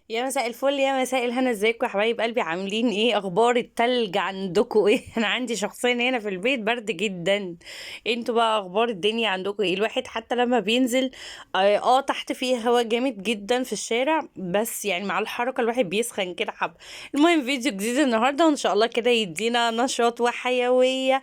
يا مساء الفل، يا مساء الهنا، ازيكم يا حبايب قلبي؟ عاملين ايه؟ اخبار التلج عندكم ايه؟ انا عندي شخصيا هنا في البيت برد جدا. انتوا بقى اخبار الدنيا عندكم ايه؟ الواحد حتى لما بينزل تحت فيه هوا جامد جدا في الشارع، بس يعني مع الحركة الواحد بيسخن كده حب. المهم فيديو جديد النهارده وان شاء الله كده يدينا نشاط وحيوية.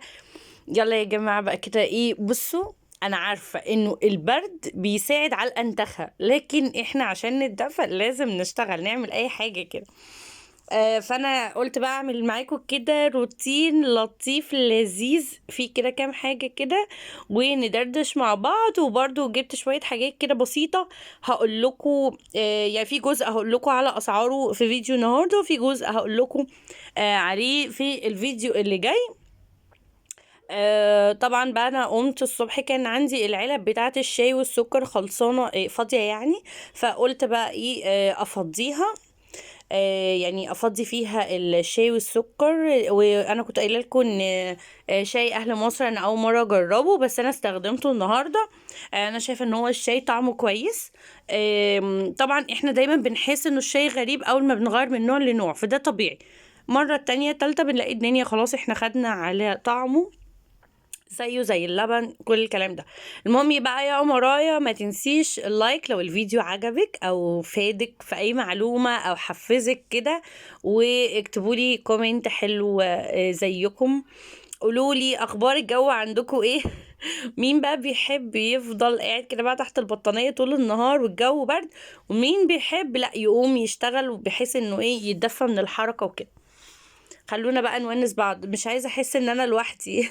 يلا يا جماعة بقى كده، ايه بصوا، انا عارفة انه البرد بيساعد على الانتخاب، لكن احنا عشان نتدفى لازم نشتغل نعمل اي حاجة كده. فانا قلت بقى اعمل معاكم كده روتين لطيف لذيذ فيه كده كام حاجة كده، وندردش مع بعض. وبرضو جبت شوية حاجات كده بسيطة هقول لكم. يعني في جزء هقول لكم على اسعاره في فيديو النهارده، وفي جزء هقول لكم عليه في الفيديو اللي جاي. طبعا بقى انا قمت الصبح كان عندي العلب بتاعه الشاي والسكر خلصانه، فاضيه يعني. فقلت بقى ايه، افضيها. يعني افضي فيها الشاي والسكر. وانا كنت قايله لكم ان شاي اهل مصر انا اول مره اجربه، بس انا استخدمته النهارده. انا شايفه ان هو الشاي طعمه كويس. طبعا احنا دايما بنحس انه الشاي غريب اول ما بنغير من نوع لنوع، فده طبيعي. مرة تانية تالتة بنلاقي الدنيا خلاص احنا خدنا على طعمه زيه زي اللبن، كل الكلام ده. المهم يبقى يا مرايا، ما تنسيش اللايك لو الفيديو عجبك او فادك في اي معلومة او حفزك كده، واكتبوا لي كومنت حلو زيكم. قولوا لي اخبار الجو عندكم ايه؟ مين بقى بيحب يفضل قاعد كده بقى تحت البطانية طول النهار والجو برد؟ ومين بيحب لا يقوم يشتغل بحيث انه ايه يتدفى من الحركة وكده؟ خلونا بقى نونس بعض، مش عايزة احس ان انا لوحدي.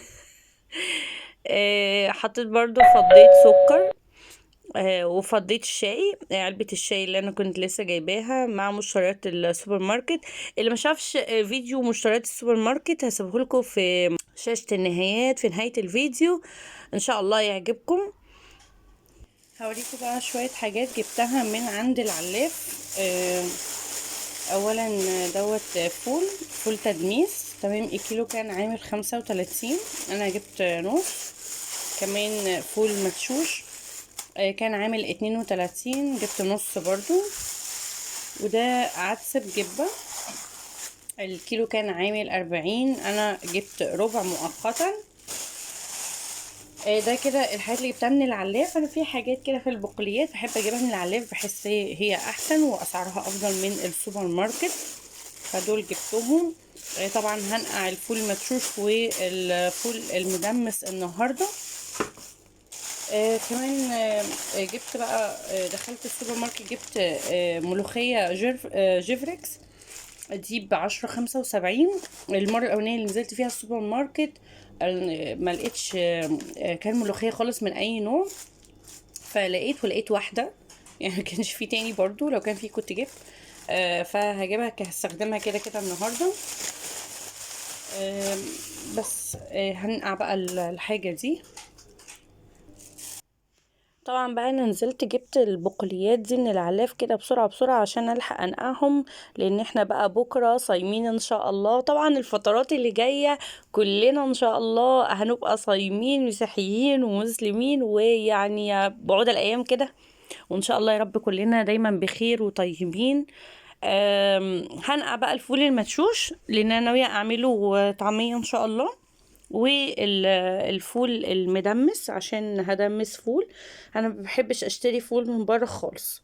حطيت برضو فضيت سكر. وفضيت الشاي، علبة الشاي اللي انا كنت لسه جايباها مع مشتريات السوبر ماركت. اللي ما شافش فيديو مشتريات السوبر ماركت هسيبه لكم في شاشة النهايات في نهاية الفيديو، ان شاء الله يعجبكم. هوريكم بقى شوية حاجات جبتها من عند العلاف. اولا دوت فول تدميس، تمام. الكيلو كان عامل 35، انا جبت نص. كمان فول مدشوش كان عامل 32، جبت نص برضو. وده عدس بجبة، الكيلو كان عامل 40، انا جبت ربع مؤقتا. ده كده الحاجات اللي جبتها من العلاف. انا في حاجات كده في البقوليات بحب اجيبها من العلاف، بحس هي احسن واسعارها افضل من السوبر ماركت، فدول جبتهم. طبعا هنقع الفول المدشوش والفول المدمس النهارده. كمان جبت بقى، دخلت السوبر ماركت جبت ملوخية جيفريكس، دي ب10.75. المرة الأولانية اللي نزلت فيها السوبر ماركت ما لقيتش كان ملوخية خالص من أي نوع، ولقيت واحدة. يعني ما كانش في تاني، برضو لو كان في كنت جبت. فهجيبها هستخدمها كده كده النهاردة. آه، بس هنقع بقى الحاجة دي. طبعا بقى انا نزلت جبت البقوليات دي من العلاف كده بسرعة بسرعة عشان الحق انقعهم، لان احنا بقى بكرة صايمين ان شاء الله. طبعا الفترات اللي جاية كلنا ان شاء الله هنبقى صايمين مسيحيين ومسلمين، ويعني بعود الايام كده، وان شاء الله يا رب كلنا دايما بخير وطيبين. هنقع بقى الفول المدشوش لان انا ناوية اعمله طعمية ان شاء الله، والفول المدمس عشان هدمس فول. انا ما بحبش اشتري فول من بره خالص.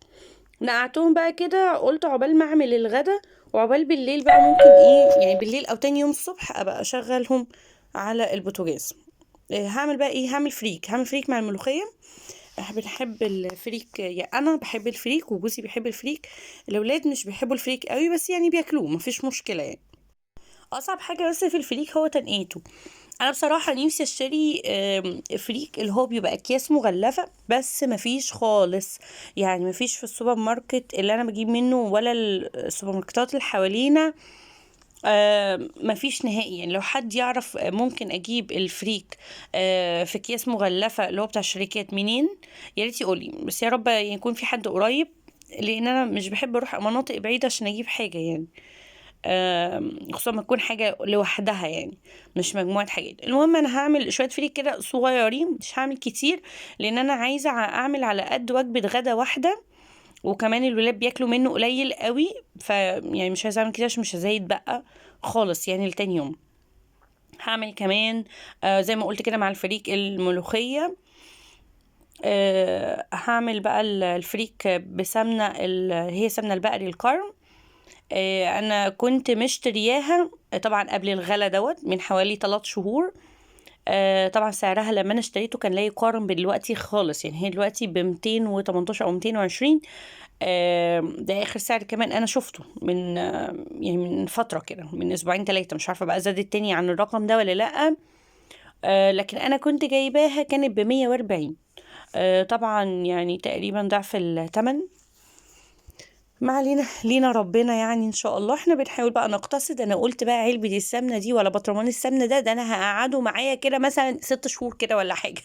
نقعتهم بقى كده، قلت عقبال ما اعمل الغدا وعقبال بالليل بقى ممكن ايه يعني بالليل او تاني يوم الصبح ابقى اشغلهم على البوتاجاز. هعمل بقى ايه، هعمل فريك مع الملوخيه. بنحب الفريك، يعني انا بحب الفريك وجوزي بيحب الفريك. الاولاد مش بيحبوا الفريك قوي، بس يعني بياكلوه مفيش مشكله يعني. اصعب حاجه بس في الفريك هو تنقيته. انا بصراحه نفسي اشتري فريك اللي هو بيبقى اكياس مغلفه، بس مفيش خالص. يعني مفيش في السوبر ماركت اللي انا بجيب منه ولا السوبر ماركتات اللي حوالينا. مفيش نهائي. يعني لو حد يعرف ممكن اجيب الفريك في اكياس مغلفه اللي هو بتاع الشركات منين، يا ريت يقولي. بس يا رب يكون في حد قريب، لان انا مش بحب اروح مناطق بعيده عشان اجيب حاجه يعني. خصوصا ما تكون حاجة لوحدها يعني، مش مجموعة حاجات. المهم انا هعمل شوية فريك كده صغيرين، مش هعمل كتير، لان انا عايزة اعمل على قد وجبة غدا واحدة. وكمان الولاد بياكلوا منه قليل قوي، يعني مش عايزه اعمل كده عشان مش هزايد بقى خالص يعني لتاني يوم. هعمل كمان زي ما قلت كده مع الفريك الملوخيه. هعمل بقى الفريك بسمنه هي سمنه البقري الكرم. انا كنت مشترياها طبعا قبل الغلا دوت من حوالي 3 شهور. طبعا سعرها لما انا اشتريته كان لا يقارن بدلوقتي خالص، يعني هي دلوقتي ب 218 او 220. ده اخر سعر كمان انا شفته من يعني من فتره كده، من اسبوعين 3، مش عارفه بقى زادت تاني عن الرقم ده ولا لا. لكن انا كنت جايباها كانت ب 140. طبعا يعني تقريبا ضعف الثمن. ما علينا، لينا ربنا يعني ان شاء الله. احنا بنحاول بقى نقتصد. انا قلت بقى علبة السمنة دي ولا برطمان السمنة ده انا هقعده معايا كده مثلا 6 شهور كده ولا حاجة.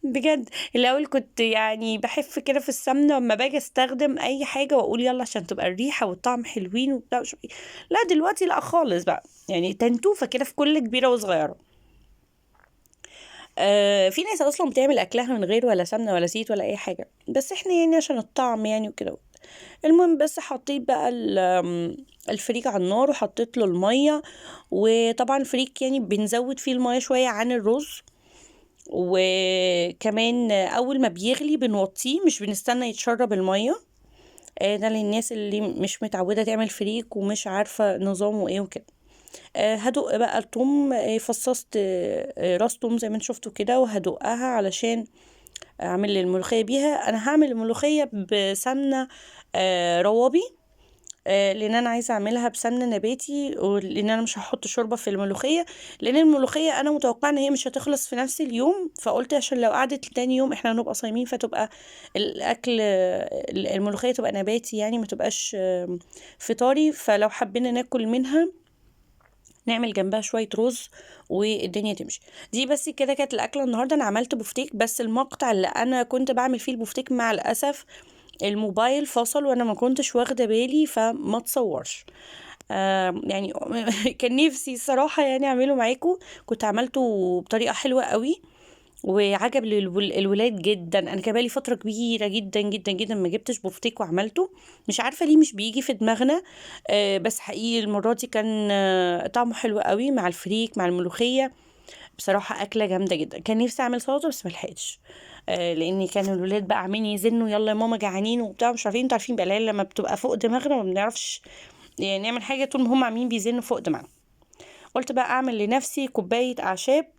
بجد الاول كنت يعني بحف كده في السمنة لما باجي استخدم اي حاجة واقول يلا عشان تبقى الريحة والطعم حلوين وبتاع لا دلوقتي لا خالص بقى، يعني تنتوفة كده في كل كبيرة وصغيرة. في ناس اصلا بتعمل اكلها من غير ولا سمنة ولا زيت ولا اي حاجة، بس احنا يعني عشان الطعم يعني وكده. المهم بس حطيت بقى الفريك على النار وحطيت له المية. وطبعا الفريك يعني بنزود فيه المية شوية عن الرز. وكمان اول ما بيغلي بنوطيه، مش بنستنى يتشرب المية. ده للناس اللي مش متعودة تعمل فريك ومش عارفة نظامه ايه وكده. هدق بقى الثوم. فصصت راس توم زي ما انتوا شفتوا كده، وهدقها علشان اعمل الملوخية بيها. انا هعمل الملوخية بسمنة روابي. لان انا عايزه اعملها بسمنه نباتي، ولان انا مش هحط شوربه في الملوخيه. لان الملوخيه انا متوقعه ان هي مش هتخلص في نفس اليوم، فقلت عشان لو قعدت تاني يوم احنا هنبقى صايمين، فتبقى الاكل الملوخيه تبقى نباتي يعني ما تبقاش فطاري. فلو حبينا ناكل منها نعمل جنبها شويه رز والدنيا تمشي. دي بس كده كانت الاكله النهارده. انا عملت بوفتيك، بس المقطع اللي انا كنت بعمل فيه البوفتيك مع الاسف الموبايل فصل وانا ما كنتش واخده بالي فما تصورش. يعني كان نفسي الصراحه يعني اعمله معاكم. كنت عملته بطريقه حلوه قوي وعجب الولاد جدا. انا كان بقالي فتره كبيره جدا جدا جدا ما جبتش بفتيك وعملته. مش عارفه ليه مش بيجي في دماغنا. بس حقيقي المره دي كان طعمه حلو قوي مع الفريك مع الملوخيه. بصراحه اكله جامده جدا. كان نفسي اعمل سلطه بس ملحقتش. لان كانوا الولاد بقى عاملين يزنوا يلا يا ماما جعانين وبتاع مش عارفين. انتوا عارفين بقى العيال لما بتبقى فوق دماغنا ما بنعرفش يعني نعمل حاجه طول ما هم عاملين بيزنوا فوق دماغنا. قلت بقى اعمل لنفسي كوبايه اعشاب.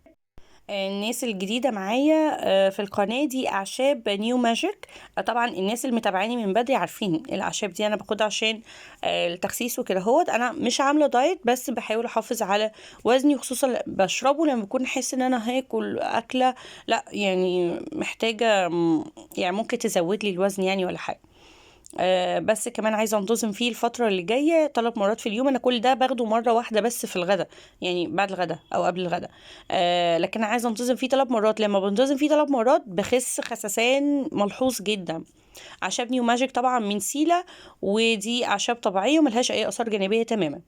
الناس الجديدة معايا في القناة دي أعشاب نيو ماجيك. طبعا الناس اللي متابعاني من بدري عارفين الأعشاب دي أنا باخدها عشان التخسيس وكده. هوت أنا مش عاملة دايت بس بحاول أحافظ على وزني، خصوصا بشربه لما بكون أحس إن أنا هاكل أكلة لا يعني محتاجة يعني ممكن تزود لي الوزن يعني ولا حاجة. بس كمان عايزة انتظم فيه الفترة اللي جاية 3 مرات في اليوم. انا كل ده باخده مرة واحدة بس في الغداء، يعني بعد الغداء او قبل الغداء. لكن انا عايزة انتظم فيه 3 مرات. لما بنتظم فيه 3 مرات بخس خسسان ملحوظ جدا. اعشاب نيو ماجيك طبعا من سيلا، ودي اعشاب طبيعية وملهاش اي اثار جانبية تماما.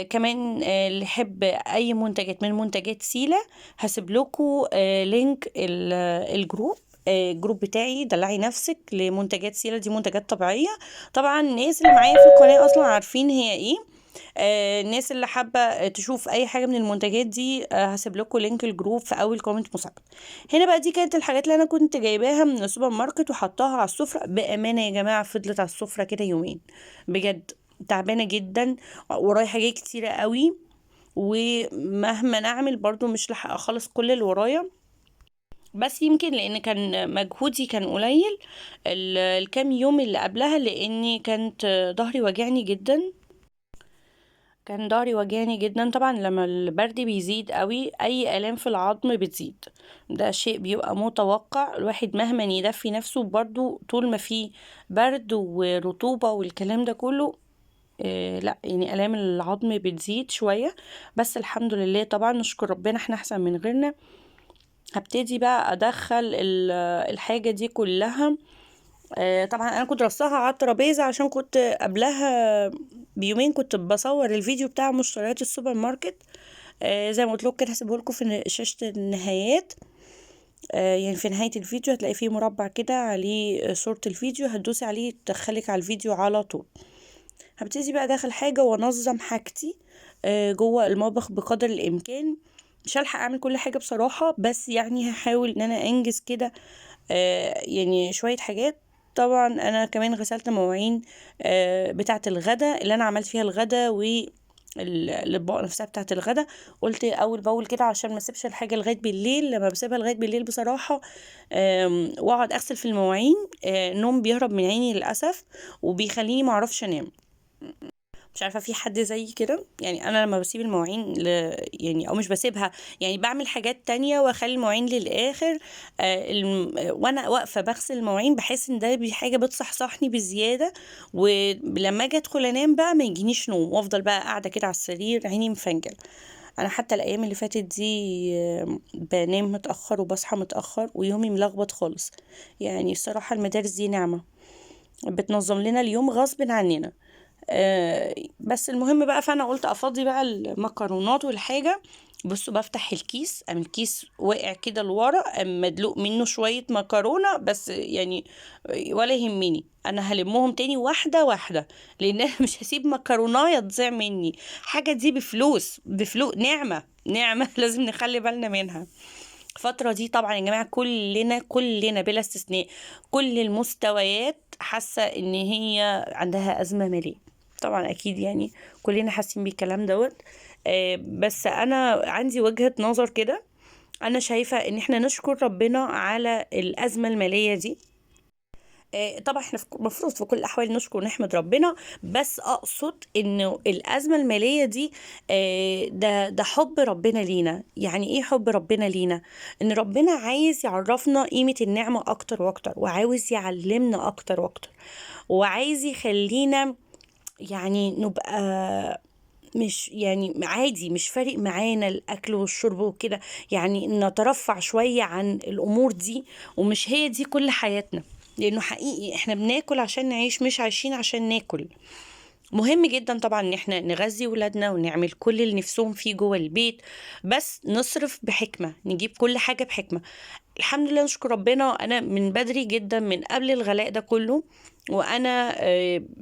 كمان اللي يحب اي منتجات من منتجات سيلا هسيب لكم لينك الجروب. الجروب بتاعي دلعي نفسك لمنتجات سيلا. دي منتجات طبيعية. طبعا الناس اللي معايا في القناة اصلا عارفين هي ايه. الناس اللي حابة تشوف اي حاجة من المنتجات دي هسيب لكم لينك الجروب في اول كومنت مسجل. هنا بقى دي كانت الحاجات اللي انا كنت جايباها من السوبر ماركت وحطاها على السفرة. بامانة يا جماعة فضلت على السفرة كده يومين. بجد تعبانة جدا ورايا حاجات كتيرة قوي، ومهما نعمل برضو مش لحق اخلص كل اللي ورايا. بس يمكن لان كان مجهودي كان قليل الكام يوم اللي قبلها، لاني كانت ظهري وجعني جدا. كان ظهري وجعني جدا. طبعا لما البرد بيزيد قوي اي الام في العظم بتزيد. ده شيء بيبقى متوقع. الواحد مهما يدفي نفسه برضو طول ما فيه برد ورطوبة والكلام ده كله لا يعني الام العظم بتزيد شويه. بس الحمد لله طبعا نشكر ربنا احنا احسن من غيرنا. هبتدي بقى ادخل الحاجه دي كلها. طبعا انا كنت رصاها على الترابيزه عشان كنت قبلها بيومين كنت بصور الفيديو بتاع مشتريات السوبر ماركت. زي ما قلت لكم كده هسيبه لكم في شاشه النهايات. يعني في نهاية الفيديو هتلاقي فيه مربع كده عليه صورة الفيديو، هتدوسي عليه تدخلك على الفيديو على طول. هبتدي بقى داخل حاجة وانظم حاجتي جوه المطبخ بقدر الامكان. مش هلحق اعمل كل حاجة بصراحة، بس يعني هحاول ان انا انجز كده يعني شوية حاجات. طبعا انا كمان غسلت مواعين بتاعة الغدا اللي انا عملت فيها الغدا الاطباق نفسها بتاعة الغدا. قلت اول باول كده عشان ما اسيبش الحاجة لغاية بالليل. لما بسيبها لغاية بالليل بصراحة واقعد اغسل في المواعين، النوم بيهرب من عيني للاسف وبيخليني معرفش انام. مش عارفة في حد زي كده. يعني انا لما بسيب المواعين يعني او مش بسيبها، يعني بعمل حاجات تانية واخلي المواعين للاخر. وانا واقفة بغسل المواعين بحس ان ده حاجة بتصحصحني بزيادة، ولما اجي ادخل انام بقى ما يجينيش نوم وافضل بقى قاعدة كده على السرير عيني مفنجل. انا حتى الايام اللي فاتت دي بنام متأخر وبصحى متأخر ويومي ملخبط خالص. يعني الصراحة المدارس دي نعمة بتنظم لنا اليوم غصب عننا. بس المهم بقى، فانا قلت افضي بقى المكرونات والحاجه. بصوا بفتح الكيس، ام الكيس واقع كده لورا، ام مدلوق منه شويه مكرونه بس يعني، ولا يهمني انا هلمهم تاني واحده واحده، لان انا مش هسيب مكرونايه تضيع مني. حاجه دي بفلوس بفلوس، نعمه نعمه لازم نخلي بالنا منها. الفترة دي طبعا يا جماعة كلنا بلا استثناء، كل المستويات حاسة ان هي عندها أزمة مالية. طبعا اكيد يعني كلنا حاسين بالكلام دوت. بس انا عندي وجهة نظر كده. انا شايفة ان احنا نشكر ربنا على الأزمة المالية دي. طبعا احنا المفروض في كل الاحوال نشكر ونحمد ربنا، بس اقصد انه الازمه الماليه دي ده حب ربنا لينا. يعني ايه حب ربنا لينا؟ ان ربنا عايز يعرفنا قيمه النعمه اكتر واكتر، وعاوز يعلمنا اكتر واكتر، وعايز يخلينا يعني نبقى مش يعني عادي، مش فارق معانا الاكل والشرب وكده. يعني نترفع شوية عن الامور دي، ومش هي دي كل حياتنا. لانه حقيقي احنا بناكل عشان نعيش، مش عايشين عشان ناكل. مهم جدا طبعا ان احنا نغذي ولادنا ونعمل كل اللي نفسهم فيه جوه البيت، بس نصرف بحكمة، نجيب كل حاجة بحكمة. الحمد لله نشكر ربنا، انا من بدري جدا من قبل الغلاء ده كله وانا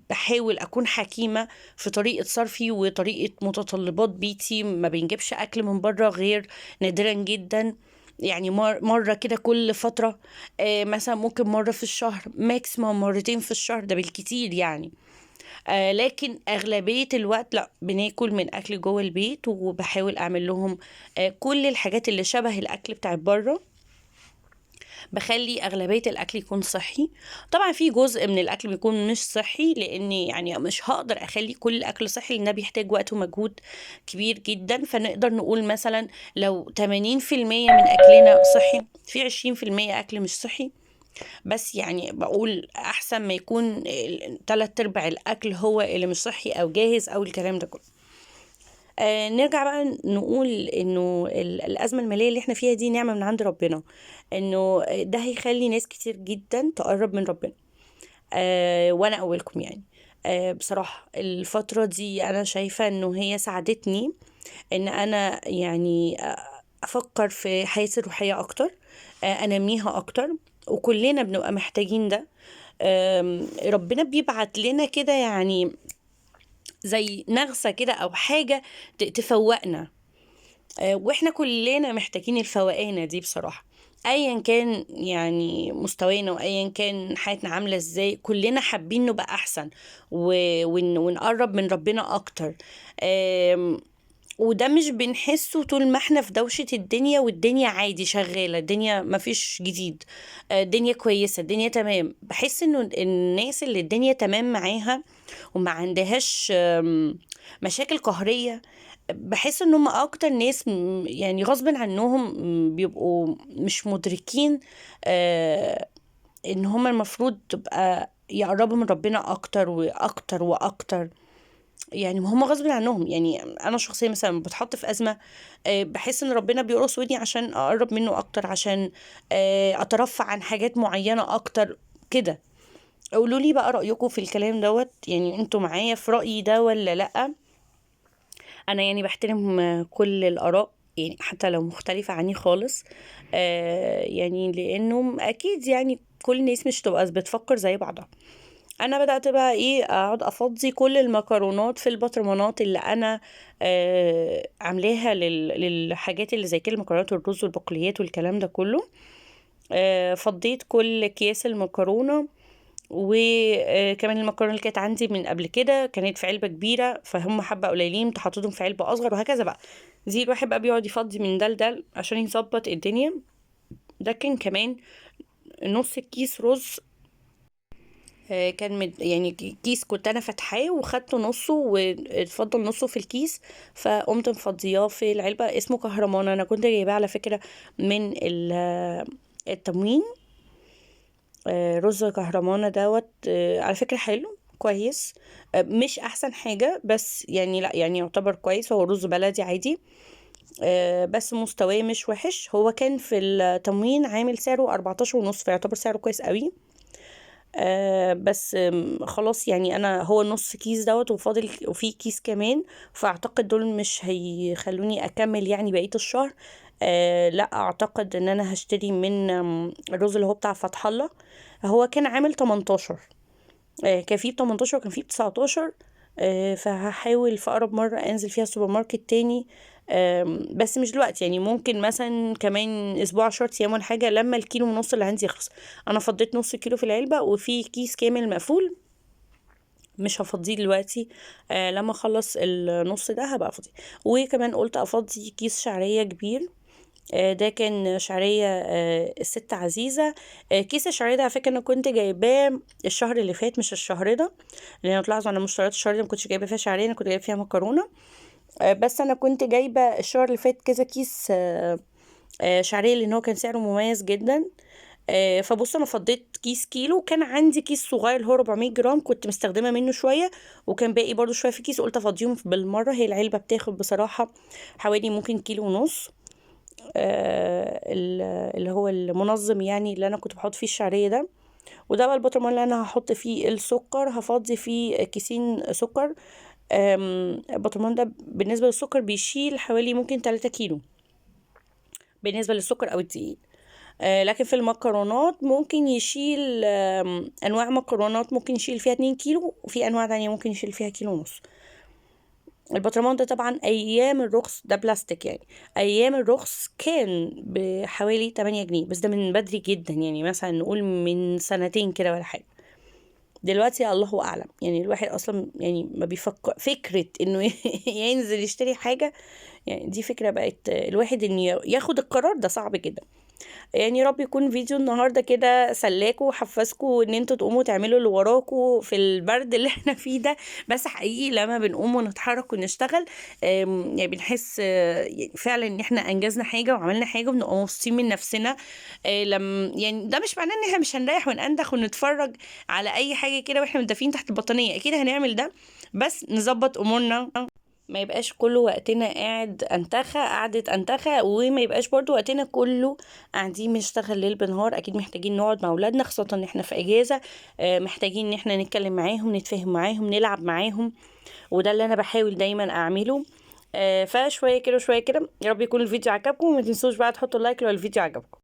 بحاول اكون حكيمة في طريقة صرفي وطريقة متطلبات بيتي. ما بنجيبش اكل من بره غير نادرا جدا. يعني مرة كده كل فترة، مثلا ممكن مرة في الشهر، ماكسيموم مرتين في الشهر ده بالكتير يعني. لكن أغلبية الوقت لا، بناكل من أكل جوه البيت، وبحاول أعمل لهم كل الحاجات اللي شبه الأكل بتاع بره. بخلي أغلبية الأكل يكون صحي. طبعا في جزء من الأكل بيكون مش صحي، لأني يعني مش هقدر أخلي كل الأكل صحي، لأنه بيحتاج وقت ومجهود كبير جدا. فنقدر نقول مثلا لو 80% من أكلنا صحي، في 20% أكل مش صحي. بس يعني بقول احسن ما يكون تلات ارباع الاكل هو اللي مش صحي او جاهز او الكلام ده كله. نرجع بقى نقول انه الازمه الماليه اللي احنا فيها دي نعمه من عند ربنا، انه ده هيخلي ناس كتير جدا تقرب من ربنا. وانا اولكم يعني. بصراحه الفتره دي انا شايفه انه هي ساعدتني ان انا يعني افكر في حياتي الروحيه اكتر، انميها اكتر. وكلنا بنبقى محتاجين ده. ربنا بيبعت لنا كده يعني زي نغصة كده أو حاجة تفوقنا. واحنا كلنا محتاجين الفوقانة دي بصراحة. ايا كان يعني مستوانا وايا كان حياتنا عاملة ازاي، كلنا حابين نبقى احسن ونقرب من ربنا اكتر. وده مش بنحسه طول ما احنا في دوشة الدنيا، والدنيا عادي شغالة، الدنيا مفيش جديد، الدنيا كويسة، الدنيا تمام. بحس انه الناس اللي الدنيا تمام معاها وما عندهاش مشاكل قهرية، بحس ان هم اكتر ناس يعني غصب عنهم بيبقوا مش مدركين ان هم المفروض تبقى يقربوا من ربنا اكتر واكتر واكتر. يعني هم غصب عنهم. يعني انا شخصيا مثلا لما بتحط في ازمه، بحس ان ربنا بيقرص ودني عشان اقرب منه اكتر، عشان اترفع عن حاجات معينه اكتر كده. قولوا لي بقى رايكم في الكلام دوت، يعني انتوا معايا في رايي ده ولا لا؟ انا يعني بحترم كل الاراء. يعني حتى لو مختلفة عني خالص. يعني لانه اكيد يعني كل الناس مش تبقى بتفكر زي بعضها. انا بدأت بقى ايه اقعد افضي كل المكرونات في البطرمانات اللي انا عاملاها للحاجات اللي زي كده، المكرونات والرز والبقوليات والكلام ده كله. فضيت كل اكياس المكرونة، وكمان المكرونه اللي كانت عندي من قبل كده كانت في علبه كبيره، فهم حبه قليلين حطيتهم في علبه اصغر، وهكذا بقى. زي الواحد بقى بيقعد يفضي من ده لده عشان يظبط الدنيا. ده كان كمان نص كيس رز. كان يعني كيس كنت انا فاتحاه وخدته نصه واتفضل نصه في الكيس، فقمت مفضياه في العلبه. اسمه كهرمان، انا كنت جايباه على فكره من التموين. رز كهرمانة دوت على فكرة حلو كويس. مش احسن حاجة، بس يعني لا يعني يعتبر كويس، هو رز بلدي عادي. بس مستواه مش وحش. هو كان في التموين عامل سعره 14 ونص، فيعتبر سعره كويس قوي. بس خلاص يعني انا هو نص كيس دوت وفاضل وفي كيس كمان، فاعتقد دول مش هيخلوني اكمل يعني بقية الشهر. لا اعتقد ان انا هشتري من الرز اللي هو بتاع فتح الله. هو كان عامل 18. كان فيه ب 18 وكان فيه ب 19. فهحاول في اقرب مرة انزل فيها السوبر ماركت تاني. بس مش دلوقتي، يعني ممكن مثلا كمان اسبوع 10 ايام ولا حاجة لما الكيلو ونص اللي عندي يخلص. انا فضيت نص كيلو في العلبة وفي كيس كامل مقفول، مش هفضيه دلوقتي. لما اخلص النص ده هبقى افضيه. وكمان قلت افضي كيس شعرية كبير. ده كان شعرية الست عزيزة. كيس الشعرية ده على فكرة انا كنت جايباه الشهر اللي فات مش الشهر ده، لان تلاحظوا انا مشتريات الشهر ده ما كنتش جايبه فيها شعرية، انا كنت جايبه فيها مكرونة. بس انا كنت جايبه الشهر اللي فات كذا كيس شعرية، لان هو كان سعره مميز جدا. فبص انا فضيت كيس كيلو، وكان عندي كيس صغير اللي هو 400 جرام كنت مستخدمه منه شويه، وكان باقي برضو شويه في كيس، قلت افضيهم بالمره. هي العلبه بتاخد بصراحه حوالي ممكن كيلو ونص. اللي هو المنظم يعني اللي انا كنت بحط فيه الشعريه ده. وده بقى البطرمان اللي انا هحط فيه السكر، هفضي فيه كيسين سكر. البطرمان ده بالنسبه للسكر بيشيل حوالي ممكن 3 كيلو بالنسبه للسكر او الدقيق. لكن في المكرونات ممكن يشيل انواع مكرونات ممكن يشيل فيها 2 كيلو، وفي انواع تانية ممكن يشيل فيها كيلو ونص. البطرمان ده طبعا ايام الرخص ده بلاستيك، يعني ايام الرخص كان بحوالي 8 جنيه، بس ده من بدري جدا، يعني مثلا نقول من سنتين كده ولا حاجة. دلوقتي الله اعلم، يعني الواحد اصلا يعني ما بيفكر فكرة انه ينزل يشتري حاجة. يعني دي فكرة بقت الواحد ان ياخد القرار ده صعب جدا. يعني يا رب يكون فيديو النهارده كده سلاكوا وحفزكوا ان انتوا تقوموا تعملوا اللي وراكوا في البرد اللي احنا فيه ده. بس حقيقي لما بنقوم ونتحرك ونشتغل يعني بنحس يعني فعلا ان احنا انجزنا حاجه وعملنا حاجه وبنبقى مبسوطين من نفسنا. يعني ده مش معناه ان احنا مش هنريح ونندخ ونتفرج على اي حاجه كده واحنا مدافين تحت البطانيه، اكيد هنعمل ده، بس نظبط امورنا. ما يبقاش كله وقتنا قاعد انتخى قعدة انتخى، وما يبقاش برضو وقتنا كله قاعدين بنشتغل ليل بنهار. اكيد محتاجين نقعد مع اولادنا، خاصة ان احنا في اجازة. محتاجين ان احنا نتكلم معاهم، نتفاهم معاهم، نلعب معاهم، وده اللي انا بحاول دايما اعمله. فشوية كده شوية كده. يا رب يكون الفيديو عجبكم، وما تنسوش بقى تحطوا لايك لو الفيديو عجبكم.